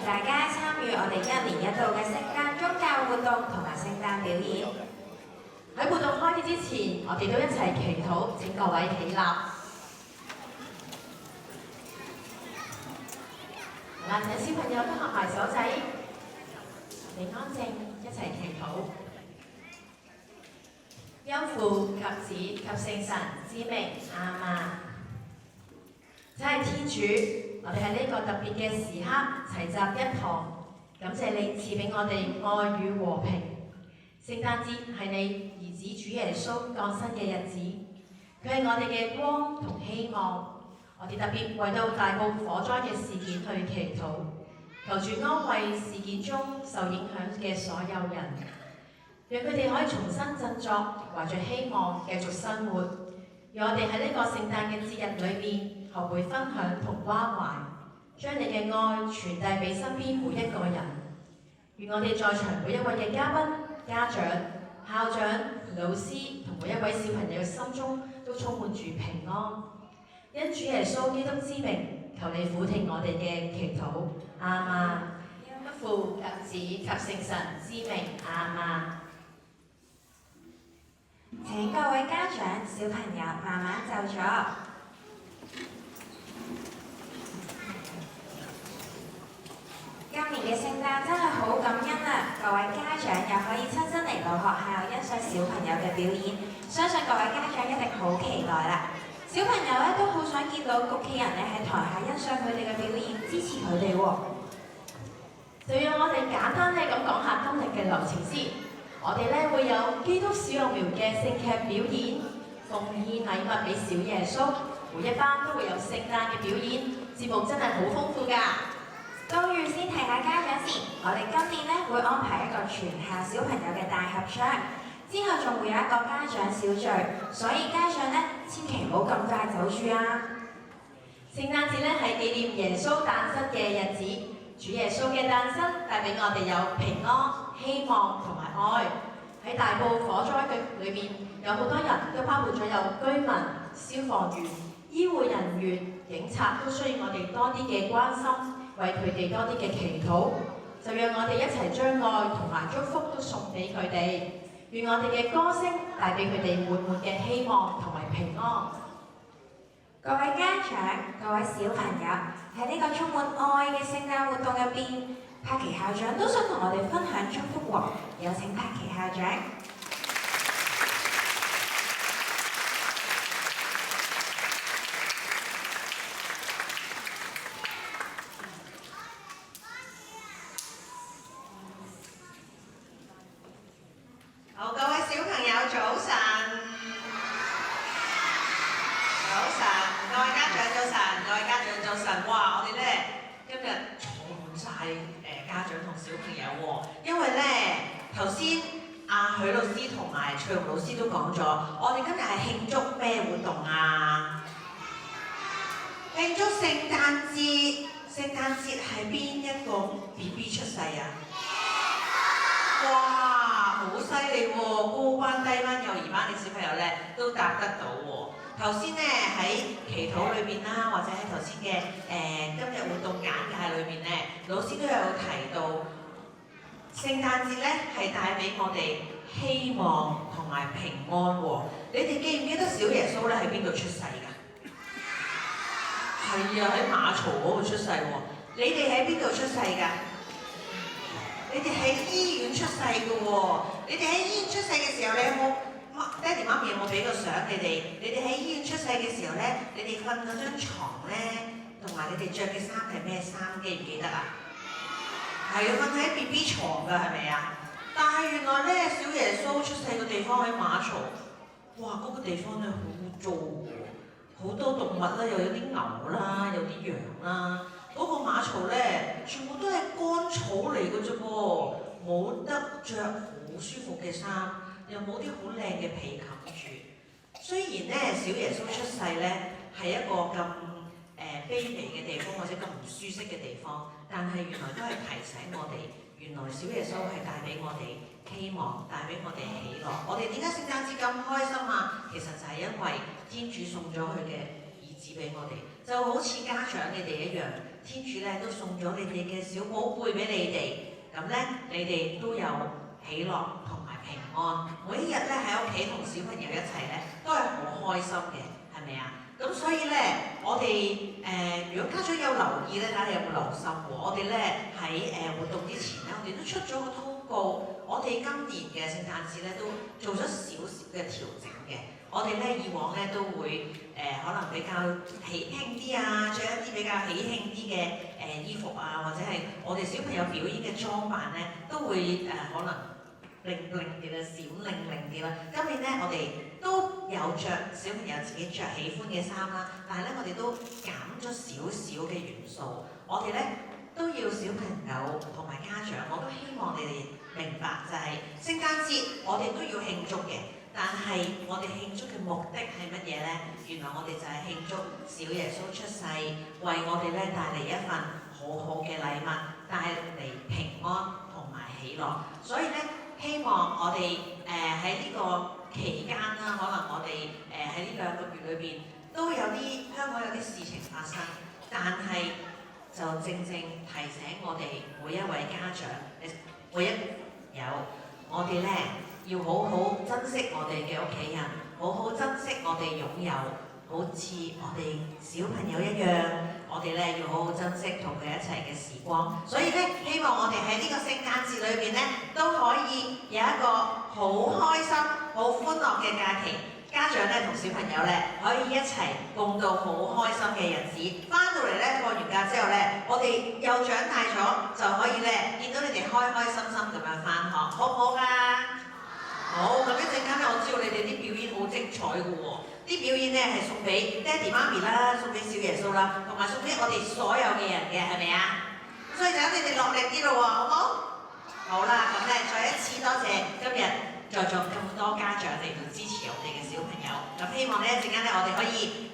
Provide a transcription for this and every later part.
迎大家參與我哋一年一度嘅聖誕宗教活動同埋聖誕表演。喺活動開始之前，我哋都一齊祈禱，請各位起立。好啦，請小朋友都合埋手仔，你安靜，一齊祈禱。因父及子及聖神之名，阿們。真係天主，我哋喺呢個特別嘅時刻齊集一堂，感謝你賜俾我哋愛與和平。聖誕節係你兒子主耶穌降生嘅日子，佢係我哋嘅光同希望。我哋特別為到大埔火災嘅事件去祈禱，求主安慰事件中受影響嘅所有人，讓佢哋可以重新振作，懷着希望繼續生活。讓我哋喺呢個聖誕嘅節日裏面學會分享同關懷，將你嘅愛傳遞俾身邊每一個人。願我哋在場每一位嘅嘉賓、家長、校長、老師同每一位小朋友嘅心中都充滿住平安。因主耶穌基督之名，求你俯聽我哋嘅祈禱。阿們。因父及子及聖神之名。阿們。請各位家長、小朋友慢慢就座。今年嘅聖誕真係好感恩啊！各位家長又可以親身嚟到學校欣賞小朋友嘅表演，相信各位家長一定好期待啦！小朋友咧都好想見到屋企人咧喺台下欣賞佢哋嘅表演，支持佢哋喎。就讓我哋簡單咧咁講下今日嘅流程先。我哋咧會有基督小幼苗嘅聖劇表演，奉獻禮物俾小耶穌，每一班都會有聖誕嘅表演，節目真係好豐富㗎。都要先提下家長先，我哋今年咧會安排一個全校小朋友嘅大合唱，之後仲會有一個家長小聚，所以家長咧千祈唔好咁快走住啊！聖誕節咧係紀念耶穌誕生嘅日子，主耶穌嘅誕生帶俾我哋有平安、希望同埋愛。喺大埔火災嘅裏面，有好多人都包括咗有居民、消防員、醫護人員、警察，都需要我哋多啲嘅關心，為佢哋多啲嘅祈禱。就讓我哋一齊將愛同埋祝福都送俾佢哋。願我哋嘅歌聲帶俾佢哋滿滿嘅希望同埋平安。各位家長、各位小朋友，喺呢個充滿愛嘅聖誕活動入邊，柏奇校長都想同我哋分享祝福喎。有請柏奇校長。好，各位小朋友早晨，早晨，各位家長早晨，各位家長早晨。哇！我哋咧今日坐滿晒家長同小朋友喎，因為咧頭先阿許老師同埋翠蓉老師都講咗，我哋今日係慶祝咩活動啊？慶祝聖誕節。聖誕節係邊一個 BB 出世啊？哇！好犀利喎，高班、低班、幼兒班嘅小朋友咧都答得到喎。頭先咧喺祈禱裏邊啦，或者喺頭先嘅今日活動簡介裏邊咧，老師都有提到聖誕節咧係帶俾我哋希望同埋平安喎。你哋記唔記得小耶穌咧喺邊度出世㗎？係啊，喺馬槽嗰度出世喎。你哋喺邊度出世㗎？你哋喺醫院出世嘅喎，你哋喺醫院出世嘅時候，你有冇爹哋媽咪有冇俾個相你哋？你哋喺醫院出世嘅時候咧，你哋瞓嗰張牀咧，同埋你哋着嘅衫係咩衫？記唔記得啊？係啊，瞓喺 BB 床㗎，係咪啊？但係原來咧，小耶穌出世嘅地方喺馬槽，哇！嗰個地方咧好污糟喎，好多動物啦，又有啲牛啦，有啲羊啦。嗰個馬槽咧，全部都係乾草嚟嘅啫噃，冇得着好舒服嘅衫，又冇啲好靚嘅被冚住。雖然咧，小耶穌出世咧係一個咁卑微嘅地方，或者咁唔舒適嘅地方，但係原來都係提醒我哋，原來小耶穌係帶俾我哋希望，帶俾我哋喜樂。我哋點解聖誕節咁開心啊？其實就係因為天主送咗佢嘅兒子俾我哋，就好似家長你哋一樣。天主咧都送咗你哋嘅小寶貝俾你哋，咁咧你哋都有喜樂同埋平安。每一日咧喺屋企同小朋友一齊咧，都係好開心嘅，係咪啊？咁所以咧，我哋如果家長有留意咧，睇下你有冇留心喎。我哋咧喺活動之前咧，我哋都出咗個通告。我哋今年嘅聖誕節咧都做咗少少嘅調整嘅。我哋咧以往咧都會可能比較喜慶啲啊，着一啲比較喜慶啲嘅衣服啊，或者係我哋小朋友表演嘅裝扮咧，都會可能靈靈啲啦，閃靈靈啲啦。今年咧我哋都有着小朋友自己着喜歡嘅衫啦，但係咧我哋都減咗少少嘅元素。我哋咧都要小朋友同埋家長，我都希望你哋明白就係聖誕節我哋都要慶祝嘅。但係我哋慶祝嘅目的係乜嘢呢？原來我哋就係慶祝小耶穌出世，為我哋咧帶嚟一份好好嘅禮物，帶嚟平安同埋喜樂。所以咧，希望我哋喺呢個期間啦，可能我哋喺呢兩個月裏邊都有啲香港有啲事情發生，但係就正正提醒我哋每一位家長，每一友，我哋咧，要好好珍惜我哋嘅屋企人，好好珍惜我哋擁有，好似我哋小朋友一樣，我哋咧要好好珍惜同佢一齊嘅時光。所以咧，希望我哋喺呢個聖誕節裏邊咧，都可以有一個好開心、好歡樂嘅假期。家長咧同小朋友咧可以一齊共度好開心嘅日子。翻到嚟咧過完假之後咧，我哋又長大咗，就可以咧見到你哋開開心心咁樣翻學，好唔好㗎？好，咁一陣間咧，我知道你哋啲表演好精彩嘅喎，啲表演咧係送俾爹哋媽咪啦，送俾小耶穌啦，同埋送俾我哋所有嘅人嘅，係咪啊？所以就等你哋落力啲咯喎，好唔好？好啦，咁咧再一次多謝今日在座咁多家長嚟到支持我哋嘅小朋友，咁希望呢一陣間咧我哋可以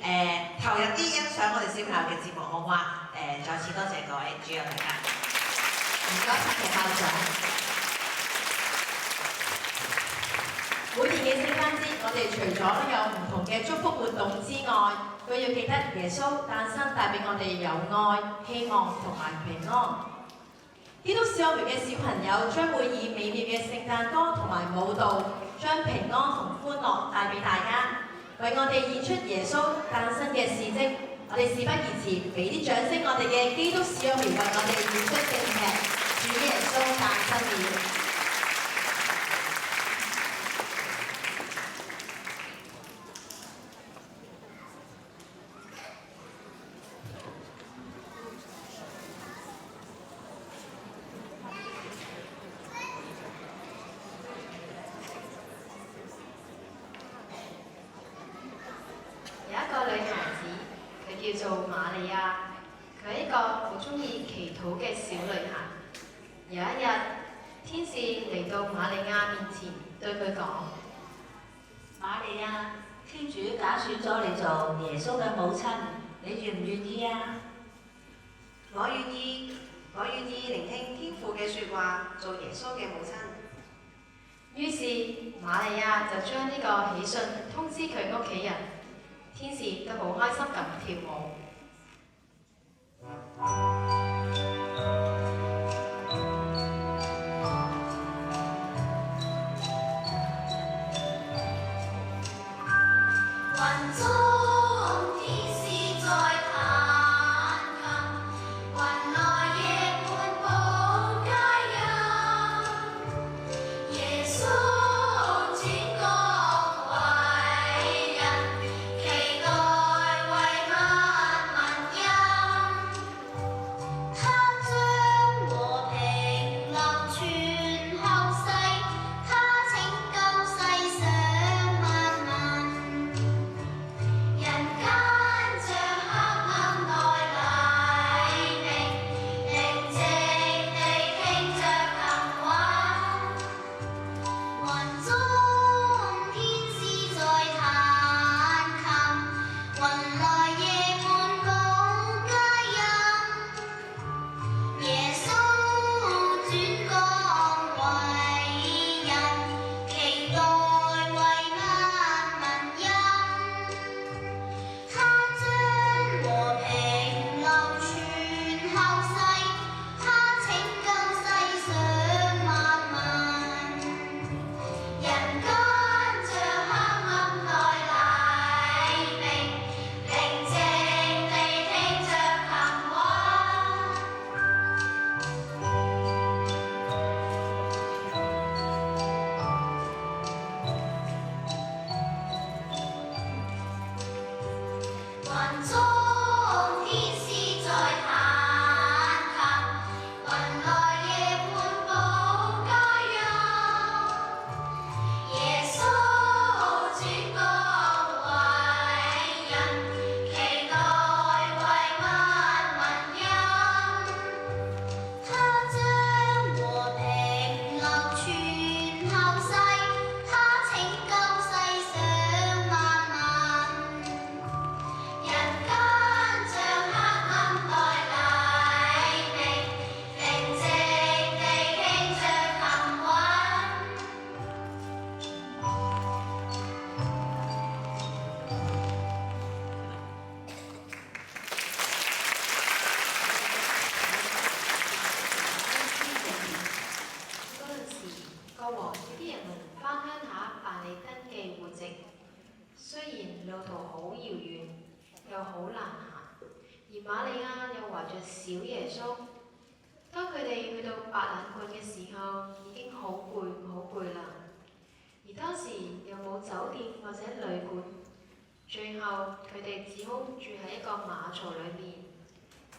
投入啲欣賞我哋小朋友嘅節目，好唔好啊？再次多謝各位主任大家，唔該曬校長。每年嘅聖誕節，我哋除咗有唔同嘅祝福活動之外，都要記得耶穌誕生帶俾我哋有愛、希望同埋平安。基督小學園嘅小朋友將會以美妙嘅聖誕歌同埋舞蹈，將平安同歡樂帶俾大家，為我哋演出耶穌誕生嘅事蹟。我哋事不宜遲，俾啲掌聲我哋嘅基督小學園為我哋演出正劇《主耶穌誕生了》。叫做瑪利亞，佢係一個好中意祈禱嘅小女孩。有一日，天使嚟到瑪利亞面前，對佢講：瑪利亞，天主打選咗你做耶穌嘅母親，你願唔願意啊？我願意，我願意聆聽天父嘅説話，做耶穌嘅母親。於是瑪利亞就將呢個喜訊通知佢屋企人。天使都好開心咁跳舞。好攰啦，而當時又冇酒店或者旅館，最後佢哋只好住喺一個馬槽裏面。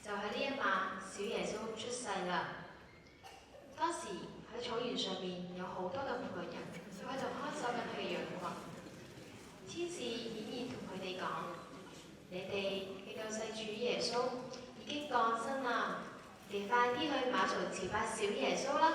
就喺呢一晚，小耶穌出世啦。當時喺草原上面有好多嘅牧羊人，佢喺度看守緊佢嘅羊群。天使顯現同佢哋講：你哋嘅救世主耶穌已經降生啦，你哋快啲去馬槽朝拜小耶穌啦！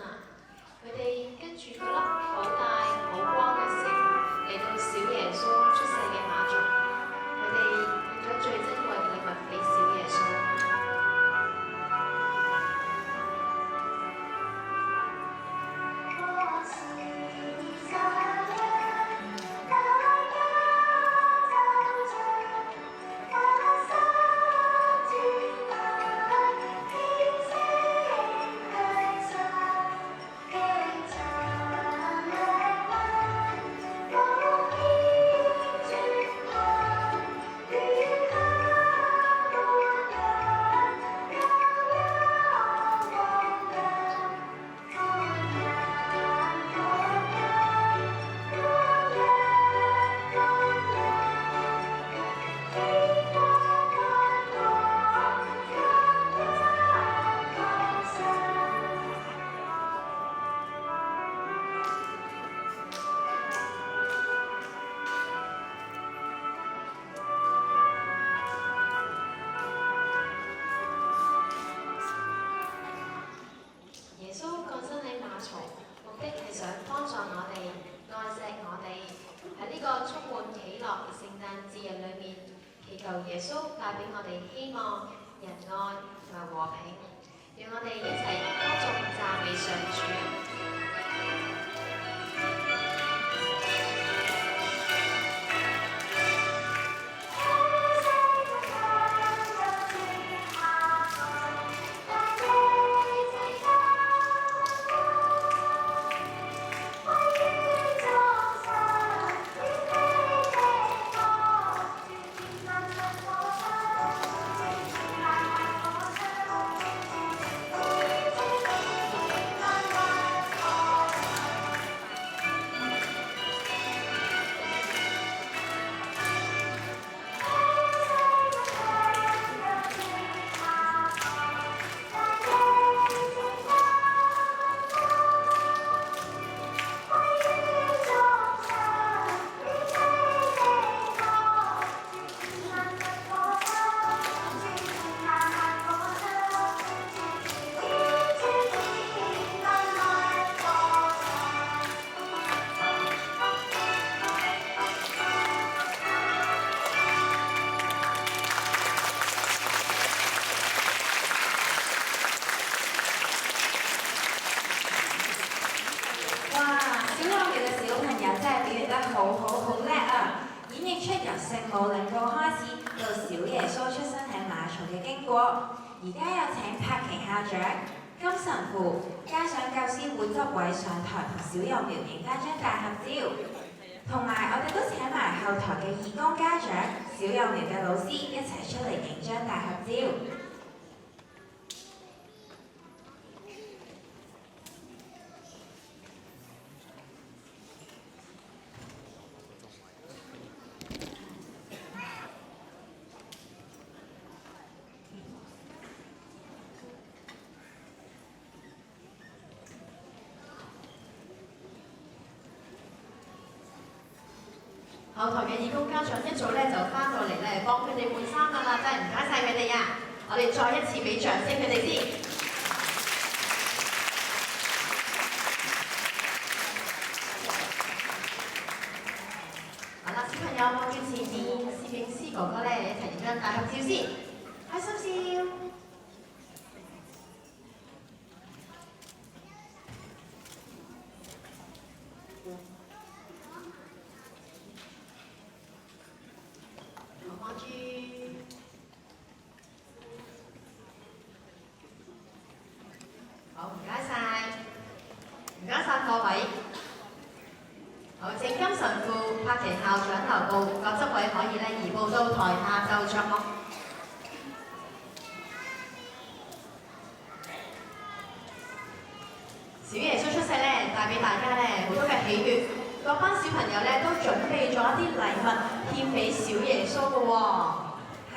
啊！佢哋跟住嗰粒好大好光嘅星嚟到小耶穌出世嘅馬槽，佢哋獻咗最珍貴嘅禮物俾小耶穌。耶穌降生喺馬槽，目的係想幫助我哋、愛錫我哋。喺呢個充滿喜樂嘅聖誕節日裏面，祈求耶穌帶俾我哋希望、仁愛同埋和平，讓我哋一齊歌頌讚美上主。好叻啊！演繹出由聖母領報開始到小耶穌出生喺馬槽嘅經過。而家有請柏奇校長、金神父，加上教師會執委上台同小幼苗影單張大合照，同埋我哋都請埋後台嘅義工家長、小幼苗嘅老師一齊出嚟影張大合照。後台嘅義工家長一早咧就翻到嚟咧幫佢哋換衫㗎啦，真係唔該晒佢哋呀！我哋再一次俾掌聲佢哋先。好啦，小朋友望住前面，攝影師哥哥咧一齊影張大合照先，開心笑。好，唔該晒，唔該晒各位。好，請金神父、柏奇校長留步，各執委可以咧移步到台下就桌目。小耶穌出世咧，帶俾大家咧好多嘅喜悅。各班小朋友咧都準備咗一啲禮物獻俾小耶穌嘅喎。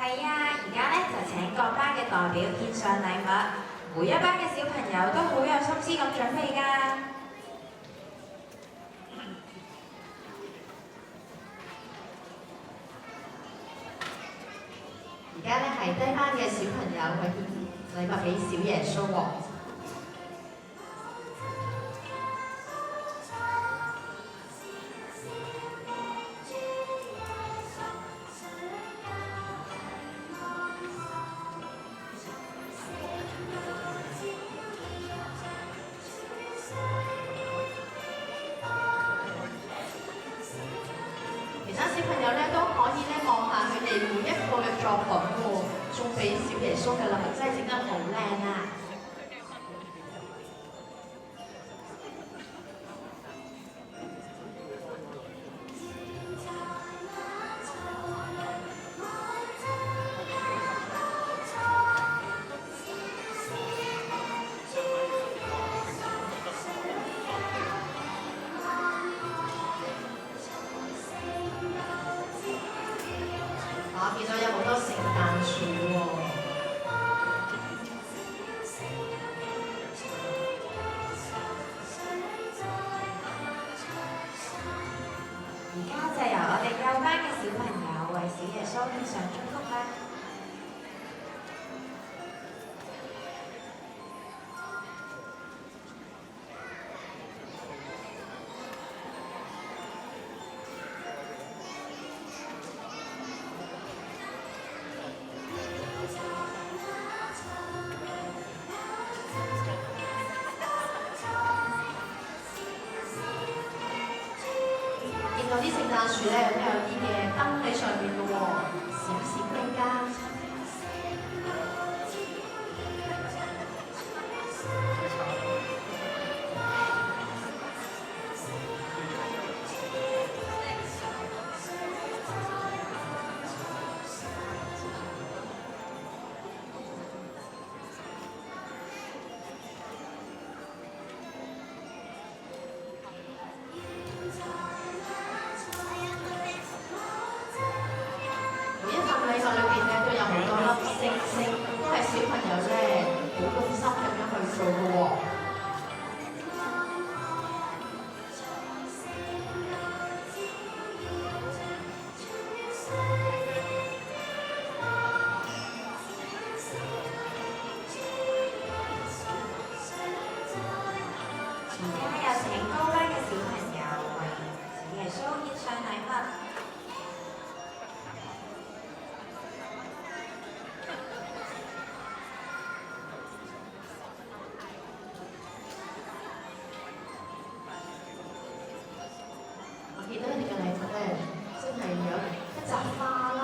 係啊，而家咧就請各班嘅代表獻上禮物。每一班嘅小朋友都好有心思咁準備㗎。而家咧係低班嘅小朋友去獻禮物俾小耶穌喎。作品喎，送俾小耶穌嘅禮物真係整得好靚啊！我見到有好多聖誕樹喎。而家就由我哋幼班嘅小朋友為小耶穌獻上祝福啦。見到啲聖誕樹咧，都有啲嘅燈喺上面嘅喎，閃閃更加。每一份禮物裏邊咧都有好多粒星星，都係小朋友咧好用心咁樣去做嘅喎。而家有請高班嘅小朋友為小耶穌獻上禮物。我見到你哋嘅禮物咧，真係有一扎花啦。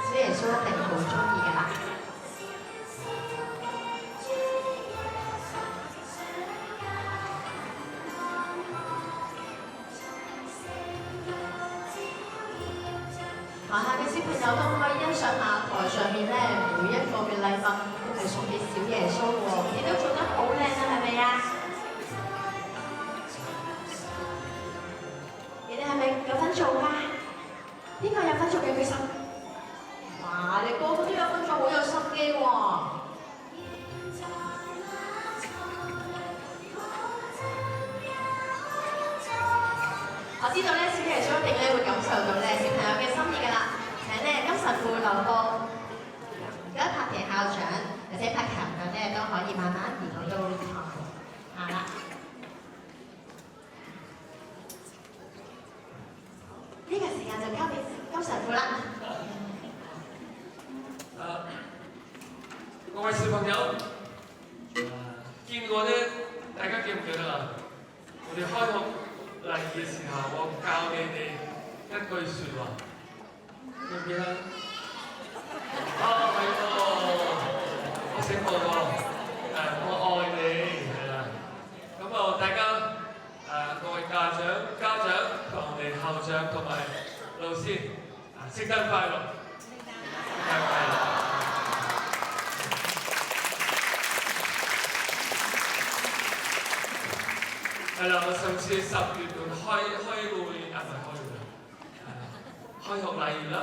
小耶穌一定好中意㗎啦。台下嘅小朋友都可以欣賞下台上面咧每一個嘅禮物都係送俾小耶穌喎，你都做得好靚啊，係咪啊？你哋係咪有份做㗎？邊個有份做嘅舉手？哇！你個個都有份做，好有心機喎！我知道咧，小耶穌一定咧會感受到咧小朋友嘅心意㗎啦。請咧金神父留步，而家柏田校長或者柏強嘅咧都可以慢慢移動到台下啦。呢個時間就交俾金神父啦。各位小朋友，見過咧，大家記唔記得啊？我哋開學禮嘅時候，我教你哋一句説話，記唔記得？係喎，我醒目喎，我愛你，係啦。咁啊，大家各位家長同我哋校長同埋老師，聖誕快樂！聖誕快樂！係啦，我上次10月份開會，唔係開會啦，開學禮儀啦，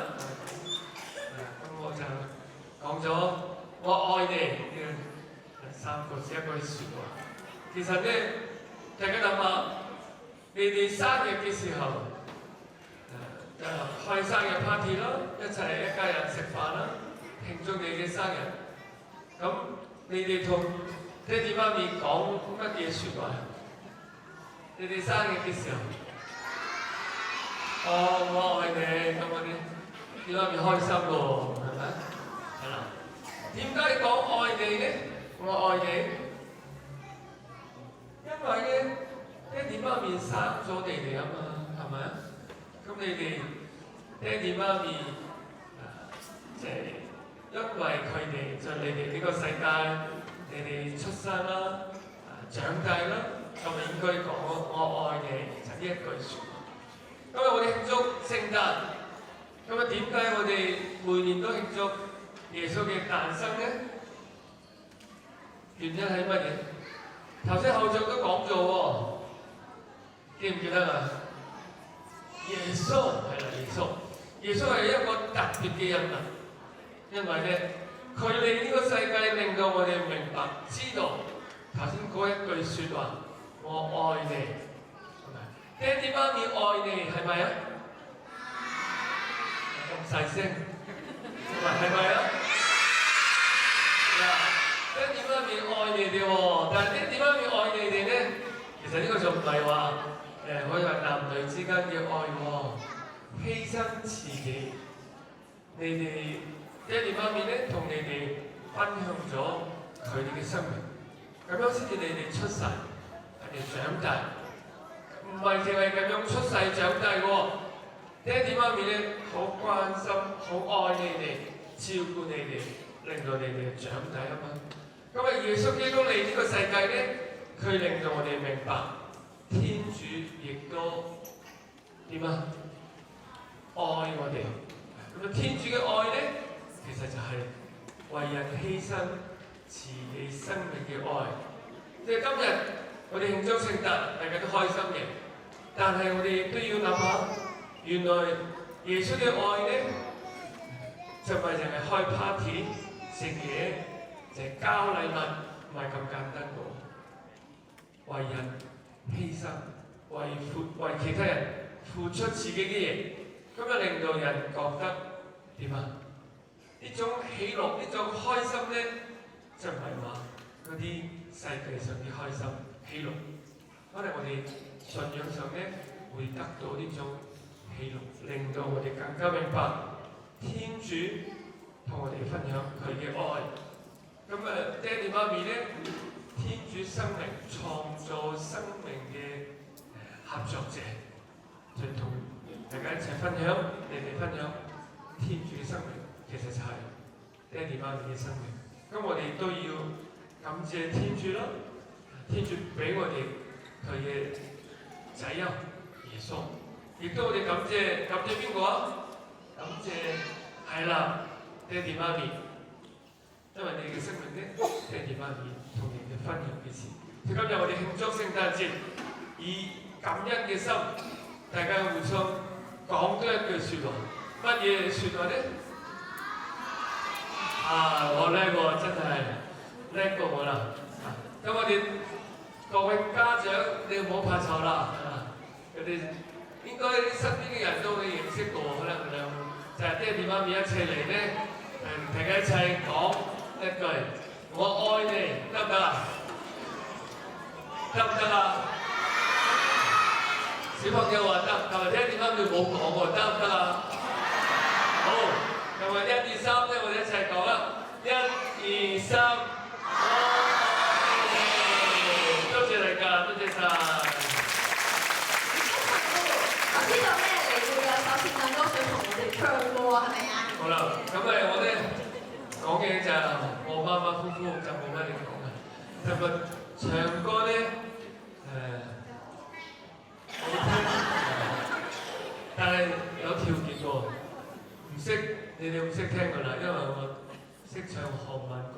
咁我就講咗我愛你呢3個字一句説話。其實咧，大家諗下，你哋生日嘅時候，就開生日 party 啦，一家人食飯啦，慶祝你嘅生日。咁你哋同爹哋媽咪講乜嘢説話？你哋生日嘅時候，我愛你，咁嗰啲，爹媽咪開心咯，係咪？係啦。點解講愛你咧？我愛你，因為咧，爹哋媽咪生咗你哋啊嘛，係咪啊？咁你爹哋媽咪即係因為佢哋在你哋呢個世界，你哋出生啦、長大啦，咁咪應該講我愛你，就呢一句説話。今日我哋慶祝聖誕，咁啊點解我哋每年都慶祝耶穌嘅誕生呢？原因係乜嘢？頭先後長都講咗喎，記唔記得啊？耶穌係啦，耶穌係一個特別嘅人物，因為咧佢嚟呢個世界令到我哋明白知道頭先嗰一句説話，我愛你，係咪？爹哋媽咪愛你係咪啊？咁細聲，係咪啊？爹哋媽咪愛你哋喎，但係爹哋媽咪愛你哋咧，其實呢個就唔係話可以話男女之間嘅愛喎，犧牲自己。你哋爹哋媽咪咧同你哋分享咗佢哋嘅生命，咁樣先至你哋出世，你哋長大，唔係淨係咁樣出世長大喎。爹哋媽咪咧好關心、好愛你哋，照顧你哋，令到你哋長大啊嘛。咁啊，耶穌基督嚟呢個世界咧，佢令到我哋明白，天主亦都點啊？愛我哋。咁啊，天主嘅愛咧，其實就係為人犧牲自己生命嘅愛。即係今日我哋慶祝聖誕，大家都開心嘅，但係我哋都要諗下，原來耶穌嘅愛咧，就唔係淨係開 party 食嘢。就係交禮物，唔係咁簡單嘅。為人犧牲，為其他人付出自己嘅嘢，咁啊令到人覺得點啊？呢種喜樂，呢種開心咧，就唔係話嗰啲世界上啲開心喜樂。可能我哋信仰上咧會得到呢種喜樂，令到我哋更加明白天主同我哋分享佢嘅愛。咁啊，爹哋媽咪咧，天主生命創造生命嘅合作者，就同大家一齊分享，你哋分享天主嘅生命，其實就係爹哋媽咪嘅生命。咁我哋都要感謝天主啦，天主俾我哋佢嘅仔啊，耶穌，亦都我哋感謝邊個啊？感謝係啦，爹哋媽咪。因為你嘅生命咧，爹哋媽咪同你哋分享嘅事。今日我哋慶祝聖誕節，以感恩嘅心，大家互相講多一句説話。乜嘢説話咧？我叻喎，真係叻過我啦！咁我哋各位家長，你唔好怕醜啦。佢哋應該身邊嘅人都會認識過，可能就係爹哋媽咪一齊嚟咧，大家一齊講一句我愛你，得唔得啊？得唔得啊？小朋友話得，但係爹哋媽咪冇講喎，得唔得啊？好，咁啊1、2、3咧，我哋一齊講啦，1、2、3，多謝大家，多謝晒。我知道咧，你會有首聖誕歌想同我哋唱嘅喎，係咪啊？好啦，咁我咧講嘅就我馬馬虎虎，就冇乜嘢講嘅。就咪唱歌咧，我聽，但係有條件喎，唔識你哋唔識聽㗎啦，因為我識唱韓文歌。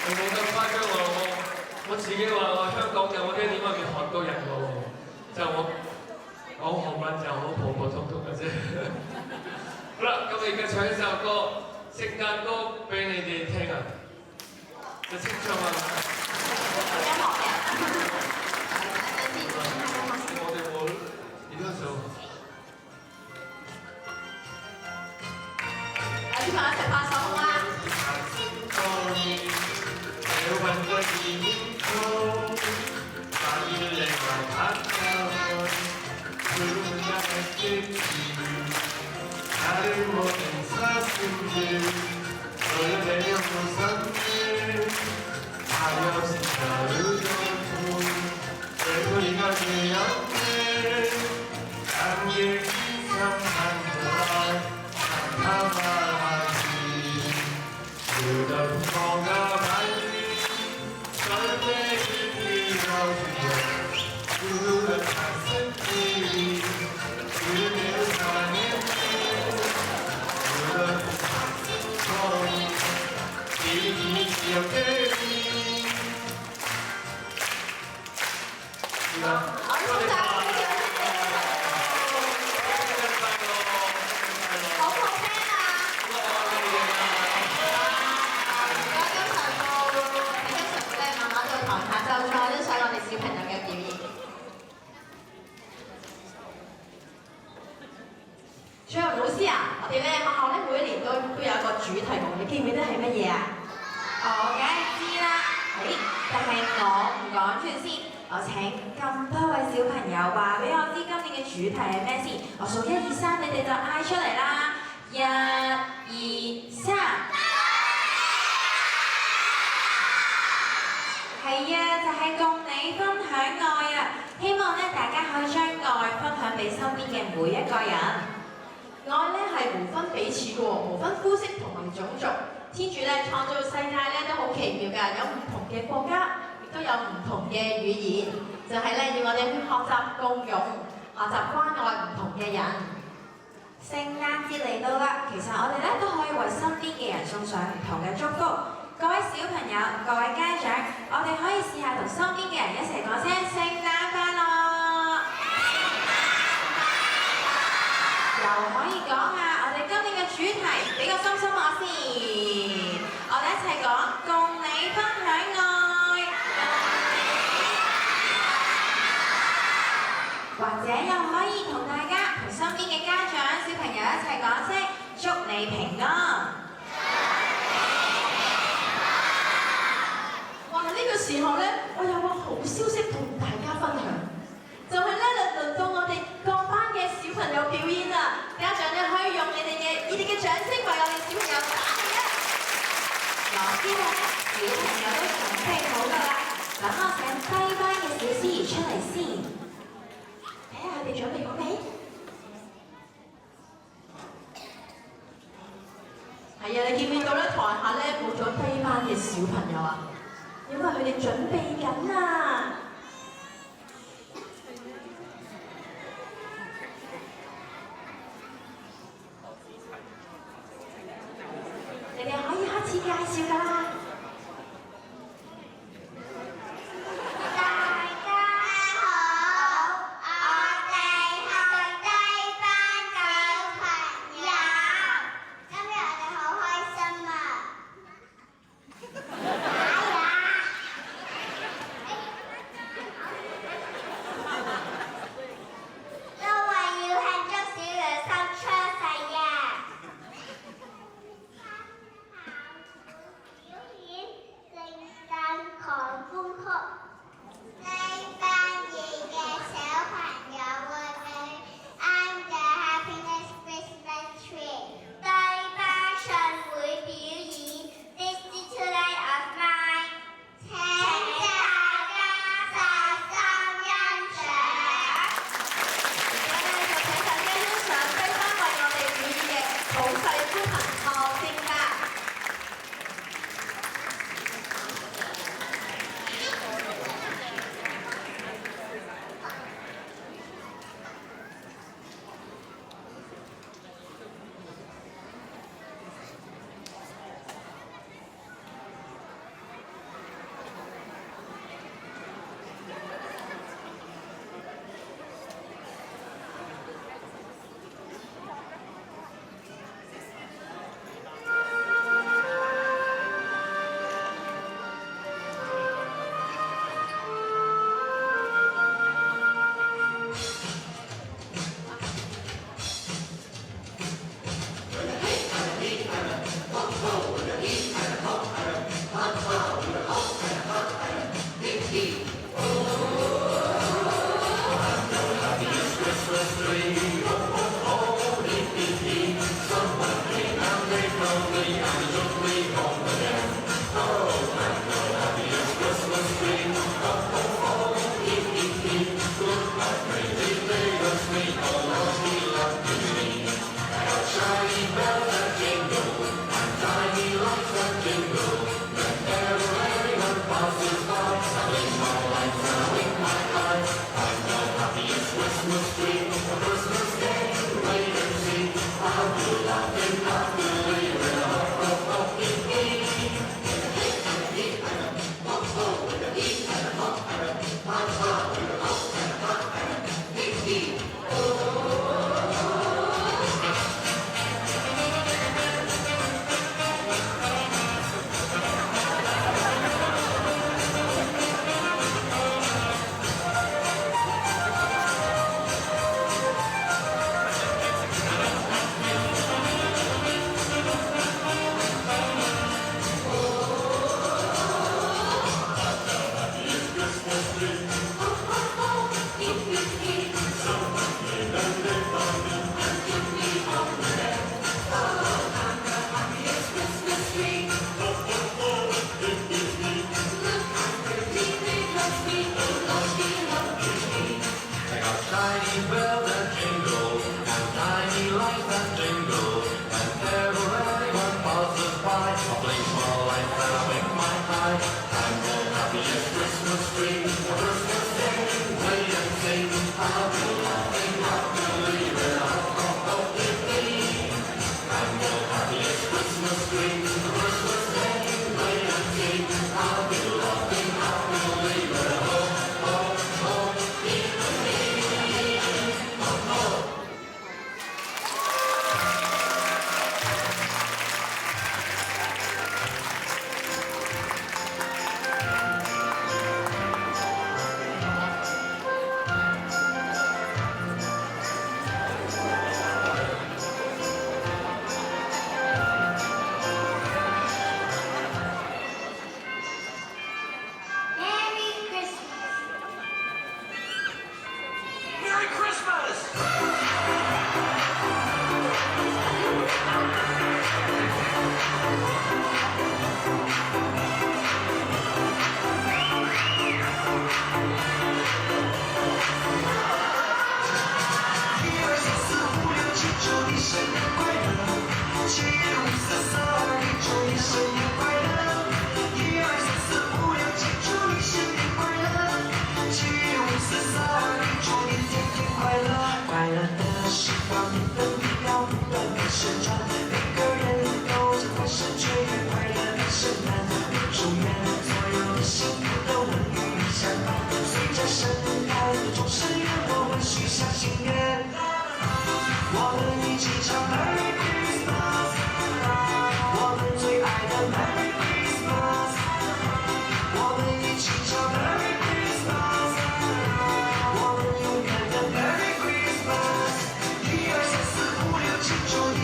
我冇咁誇張喎，我自己話我香港就我爹哋媽咪韓國人喎，就我講韓文就好普普通通嘅啫。好啦，咁我而家唱一首歌，聖誕歌俾你哋聽啊！就識唱啊！我哋冇呢個數。小朋友一齊拍手好嗎？ 개구리가 되었네 안개 상상처럼 나타나지 그런 거가 많이 설레기 이뤄지고 그런 가슴들이 그대로 사랑했네 그런 가슴처럼 이미 기억되니最後老師啊，我哋咧學校咧每一年都有一個主題目，你記唔記得係乜嘢啊？我梗係知啦，但係我唔講住先，我請咁多位小朋友話俾我知今年嘅主題係咩先。我數1、2、3，你哋就嗌出嚟啦。1、2、3。係啊，就係共你分享愛啊！希望咧大家可以將愛分享俾身邊嘅每一個人。愛咧係無分彼此嘅喎，無分膚色同埋種族。天主咧創造世界咧都好奇妙㗎，有唔同嘅國家，亦都有唔同嘅語言，就係咧要我哋去學習共融，學習關愛唔同嘅人。聖誕節嚟到啦，其實我哋咧都可以為身邊嘅人送上唔同嘅祝福。各位小朋友、各位家長，我哋可以試下同身邊嘅人一齊講聲聖誕快樂。又可以講下我哋今年嘅主題，俾個心心我先。我哋一齊講共你分享愛，或者又可以同大家、同身邊嘅家長、小朋友一齊講聲祝你平安。哇！呢個時候咧，我有個好消息同大家分享，就係咧輪到我哋各班嘅小朋友表演啦！家長咧可以用你哋嘅掌聲為我哋小朋友打氣啊！我知道小朋友都準備好㗎啦，等我請低班嘅小司儀出嚟先，睇下佢哋準備好未？係啊，你見唔見到咧？台下咧冇咗低班嘅小朋友啊，因為佢哋準備緊啊！你哋可以開始介紹㗎啦。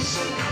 「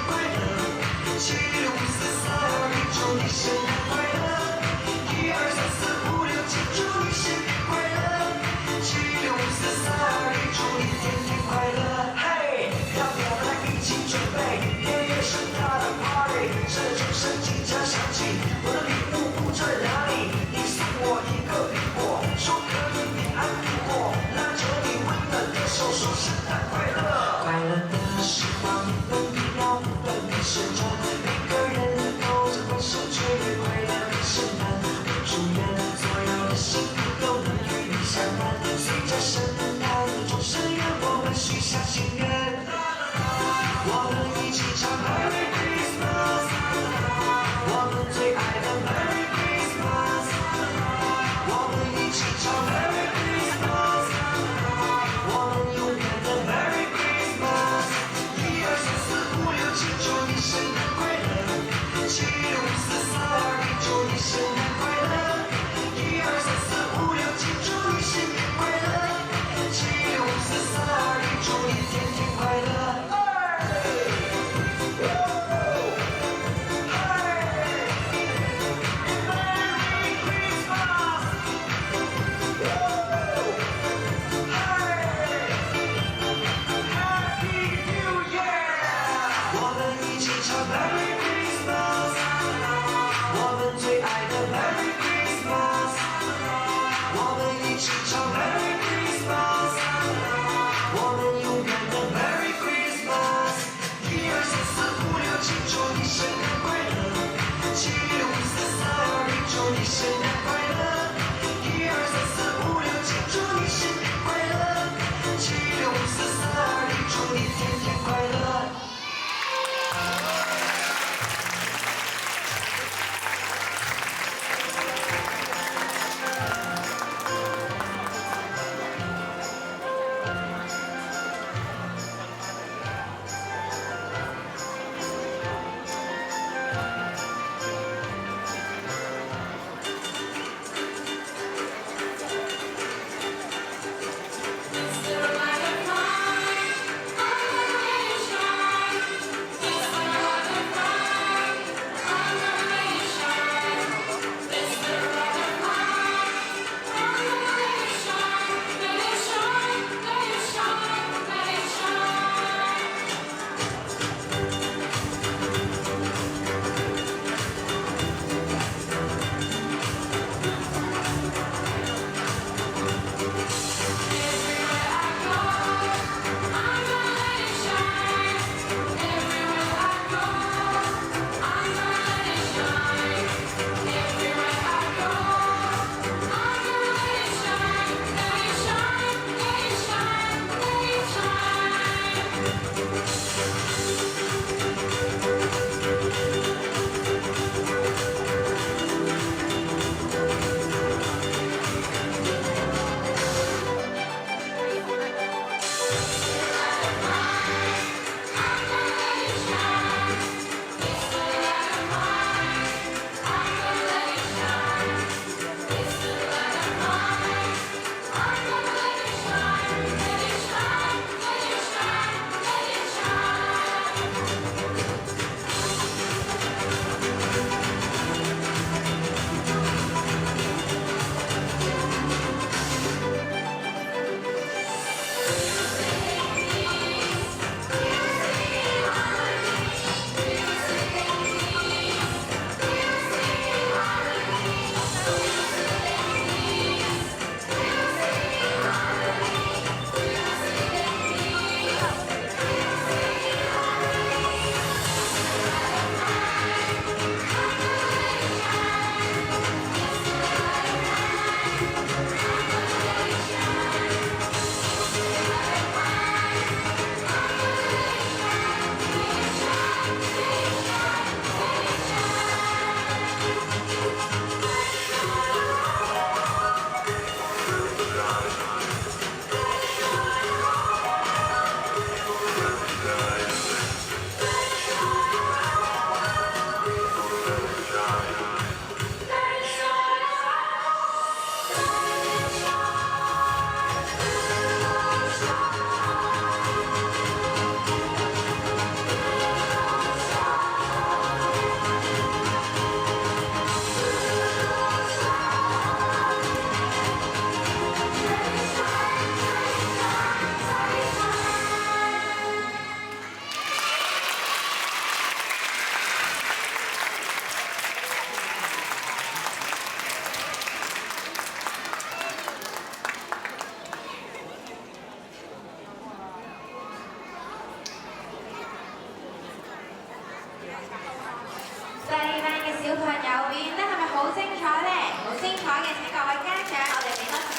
第二班嘅小朋友表演咧係咪好精彩呢？好精彩嘅請各位家長，我哋俾多啲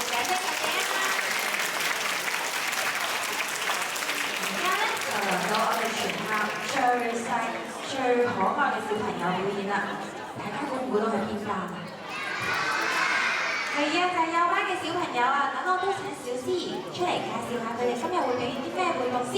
掌聲佢哋啊！而家咧就輪到我哋全校最細最可愛嘅小朋友表演啦！大家估唔估到係邊班啊？係啊，就係幼班嘅小朋友啊！等我都請小思怡出嚟介紹下佢哋今日會表演啲咩活動先。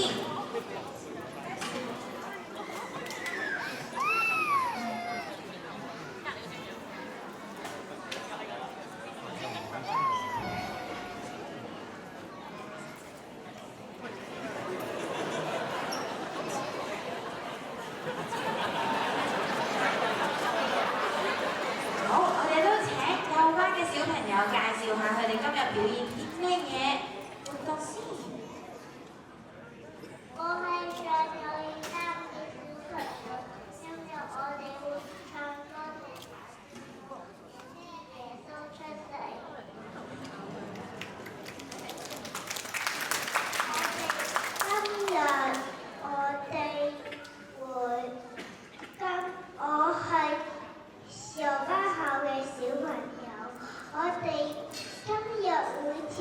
好，我哋都請幼班嘅小朋友介紹下佢哋今日表演啲咩嘢活動先。我係上幼兒班嘅小朋友，今日我哋會唱歌同耶穌出世。今日我哋會我係幼班校嘅小朋友，我哋今日會跳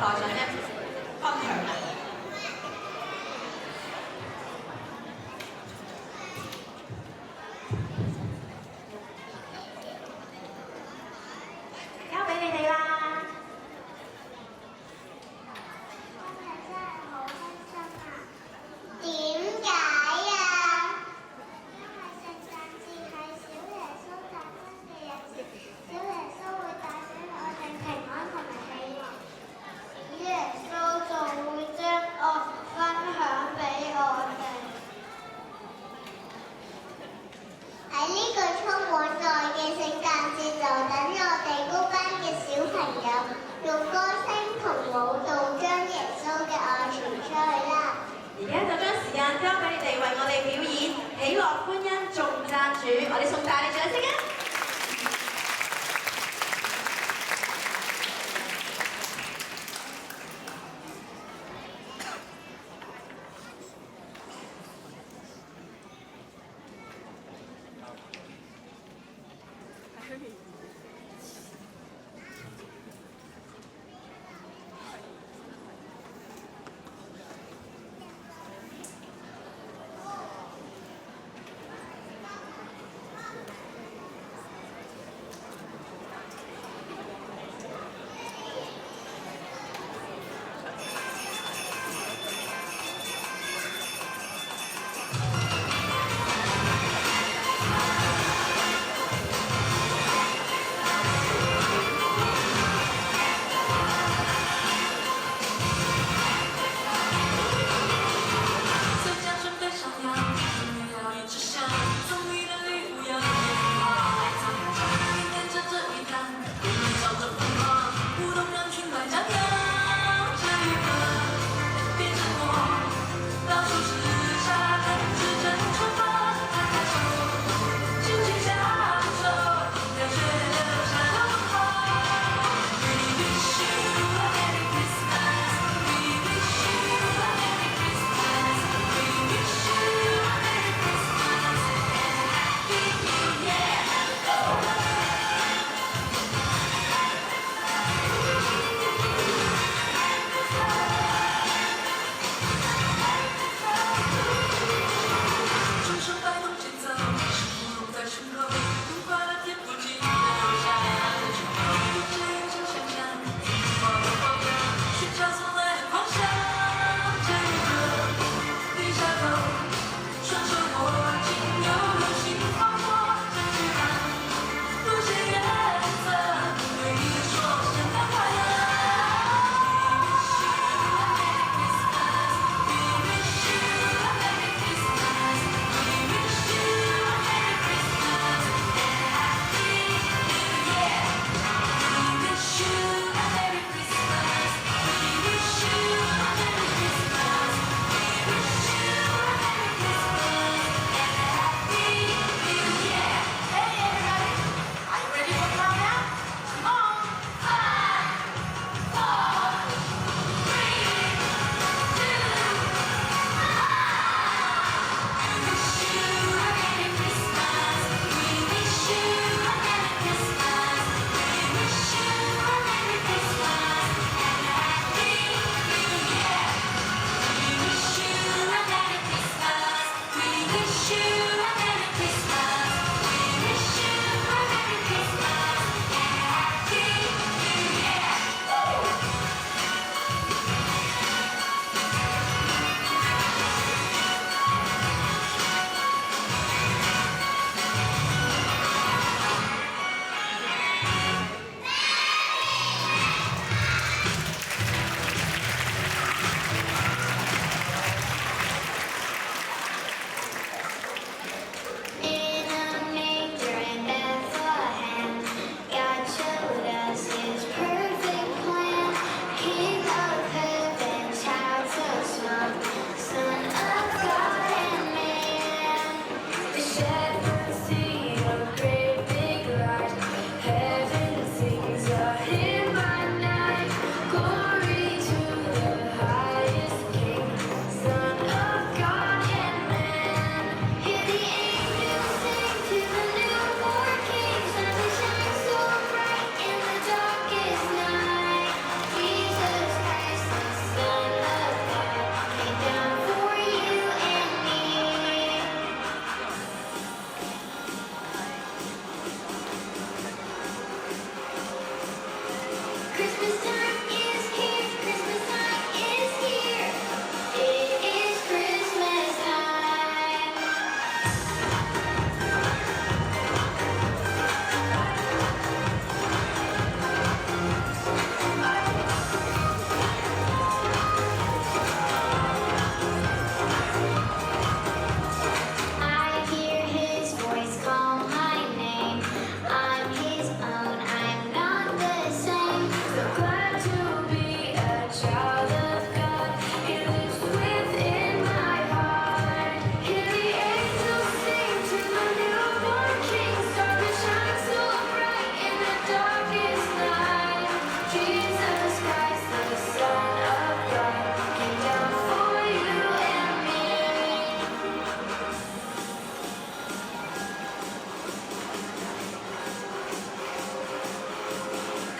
台上咧分享啊！交俾你哋啦！真係好開心啊！點解啊？因為聖誕節係小耶穌誕生嘅日子，小耶穌會帶俾我哋平安同埋喜樂。小耶穌仲會將愛分享俾我哋。喺呢個充滿愛嘅聖誕節，就等我哋高班嘅小朋友用歌聲同舞蹈將耶穌嘅愛傳出去啦！而家就將時間交俾你哋，為我哋表演喜樂歡欣頌讚主，我哋送大力掌聲啊！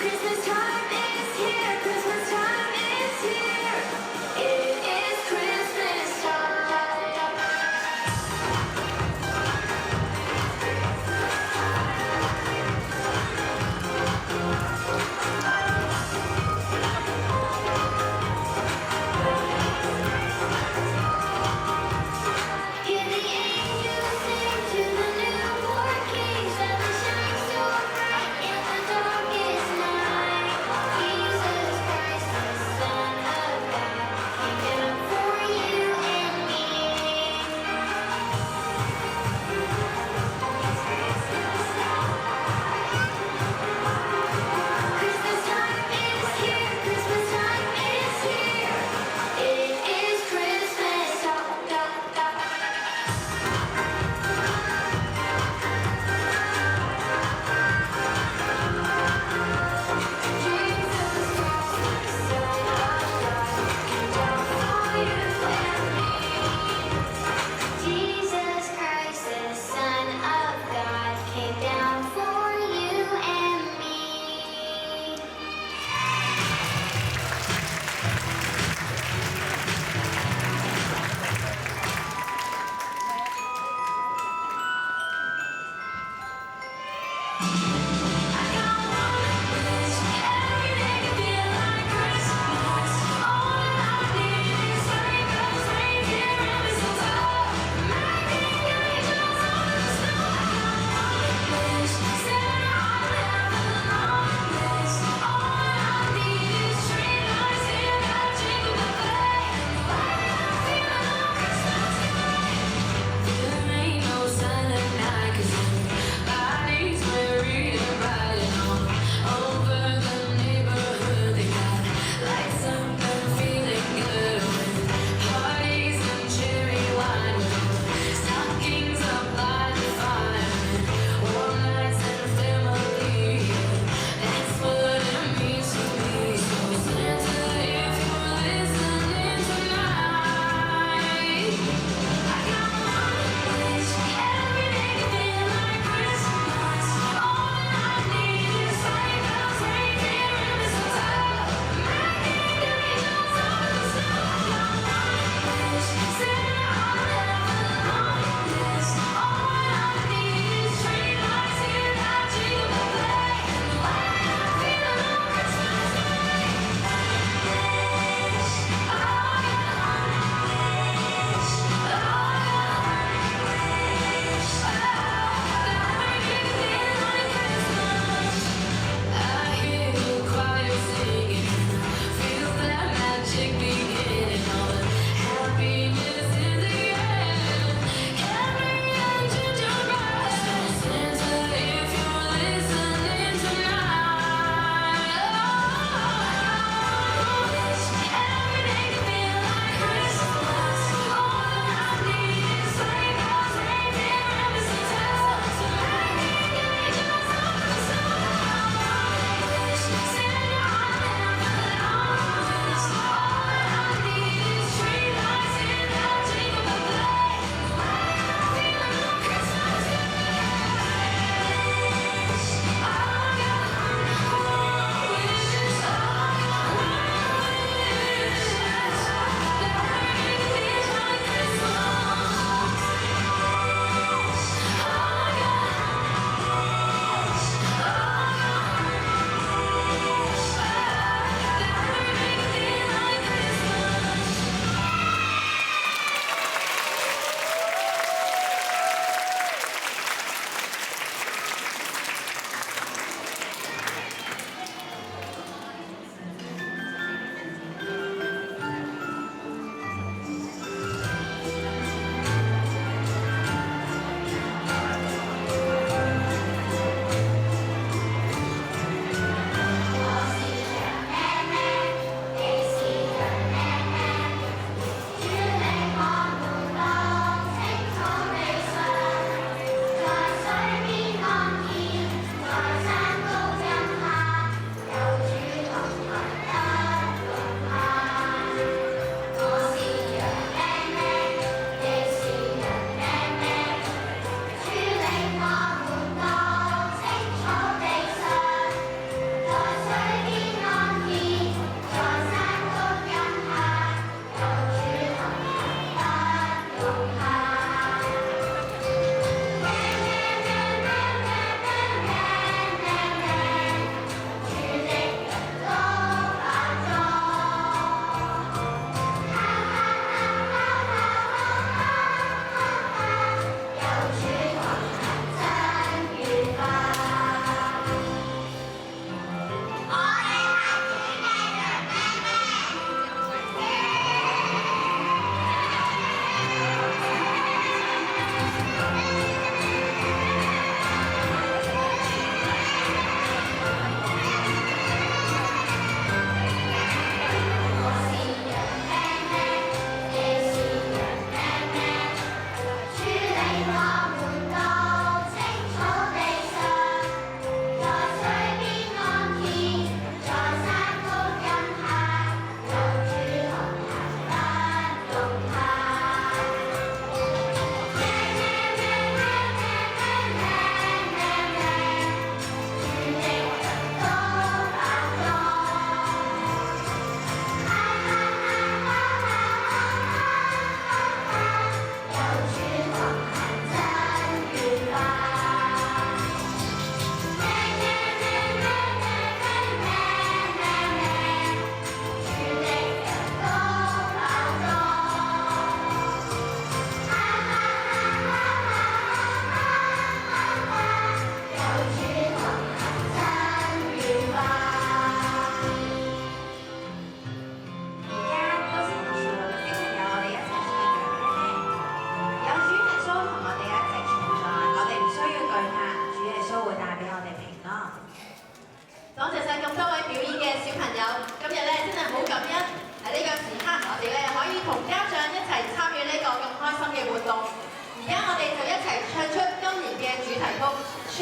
Christmas time is here, Christmas time is here.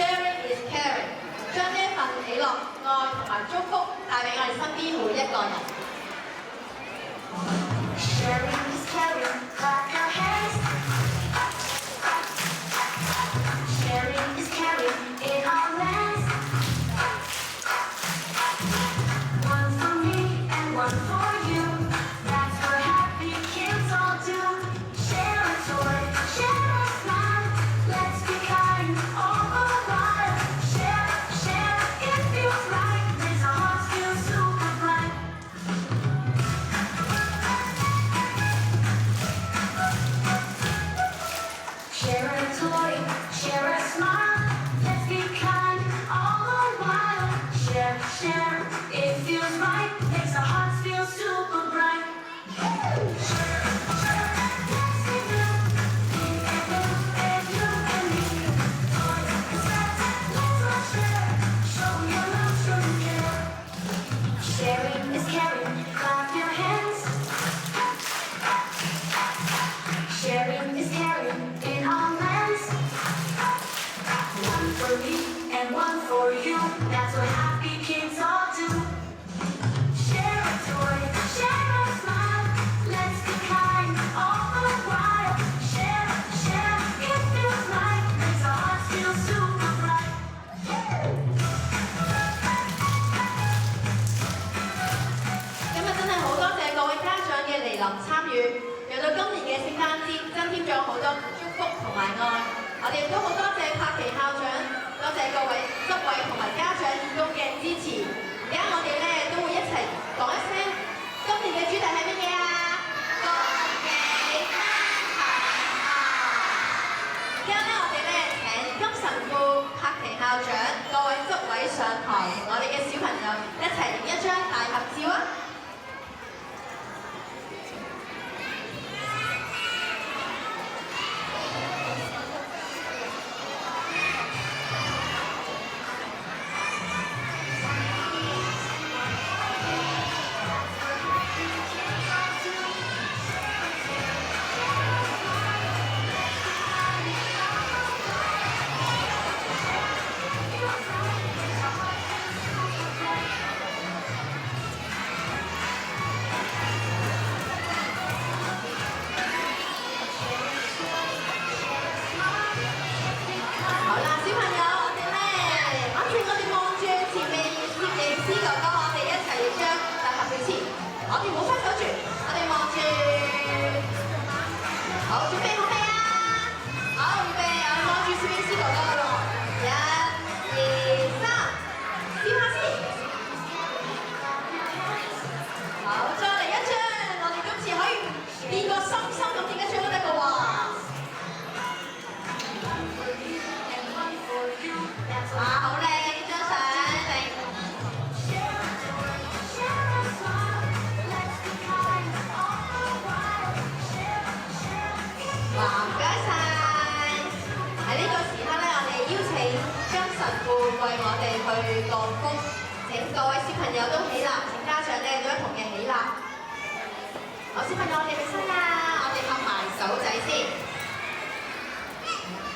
Sharing is caring， 將呢一份喜樂、愛同埋祝福帶俾我哋身邊每一個人。Sharing is caring, clap your hands. Sharing is caring in our lands. One for me and one for you. That's what happy kids all do. Share a toy, share a smile. Let's be kind all the while. Share, share, it feels right. Makes our hearts feel super bright. Share a toy, share a smile. Let's be kind all the while. Share, share, it feels right. Makes our hearts feel super bright. Share, share, let's be new. Me and you and me. Toys and snacks, let's all share. Show your love, show you care. Sharing is caring. Clap your hands. Sharing is caring in our lands. One for me and one for you. That's what happy kids all do. Share a toy, share a smile. Let's be kind all the while. Share, share, it feels right. Makes our hearts feel super bright. 今日真係好多謝各位家長嘅嚟臨參與，讓到今年嘅聖誕節增添咗好多祝福同埋愛。我哋亦都好多謝柏奇校長，多謝各位執委同埋家長義工嘅支持。而家我哋咧都會一齊講一聲，今年嘅主題係乜嘢啊？恭喜發財！而家咧我哋咧請金神父、柏奇校長、各位執委上台，同我哋嘅小朋友一齊影一張大合照啊！好啦，小朋友，我哋咧，我哋望住前面攝影師哥哥，我哋一齊影張大合照先。我哋唔好揮手住，我哋望住。好，準備好未啊？好，預備，我哋望住攝影師哥哥咯。1、2、3，笑下先。好，再嚟一張，我哋今次可以變個心心咁影一張都得㗎喎。哇，好靚啊！呢張相，定哇，唔該晒。喺呢個時刻咧，我哋邀請張神父為我哋去降福，請各位小朋友都起立，請家長咧都一同嘅起立。好，小朋友，我哋起身啦，我哋合埋手仔先。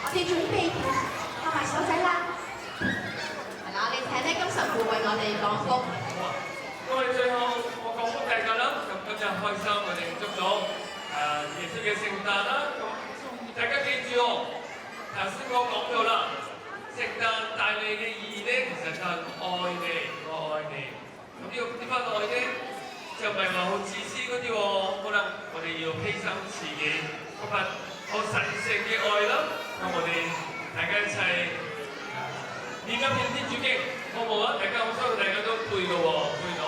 我哋準備合埋手仔啦。係啦，我哋請呢金神父為我哋降福。因為最後我講福大家啦，咁今日開心，我哋祝咗耶穌嘅聖誕啦。咁大家記住哦，頭先我講咗啦，聖誕帶嚟嘅意義咧，其實就係愛你，我愛你。咁呢個點解愛咧？就唔係話好自私嗰啲喎，可能我哋要犧牲自己嗰份好神聖嘅愛啦。咁我哋大家一齊念一遍天主經，好唔好啊？大家我相信大家都背嘅喎，背到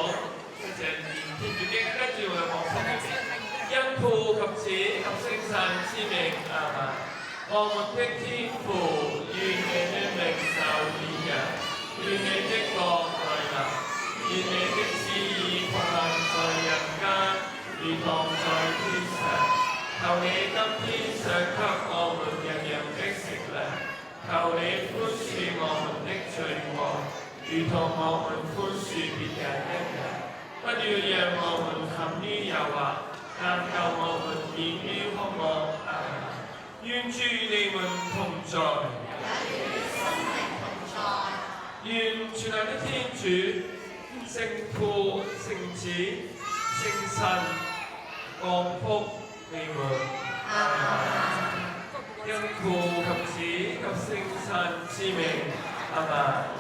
一齊念天主經，跟住我就講福音。因父及子及聖神之名，阿們。我們的天父，願你的名受顯揚，願你的國來臨，願你的旨意奉行在人間，如同在天上。求你今天賞給我們日日的食糧，求你寬恕我們的罪過，如同我們寬恕別人一樣。不要讓我們陷於誘惑，但救我們免於兇惡。阿們。願主與你們同在。願全能的天主、聖父、聖子、聖神降福你們。因父及子及聖神之名，阿們。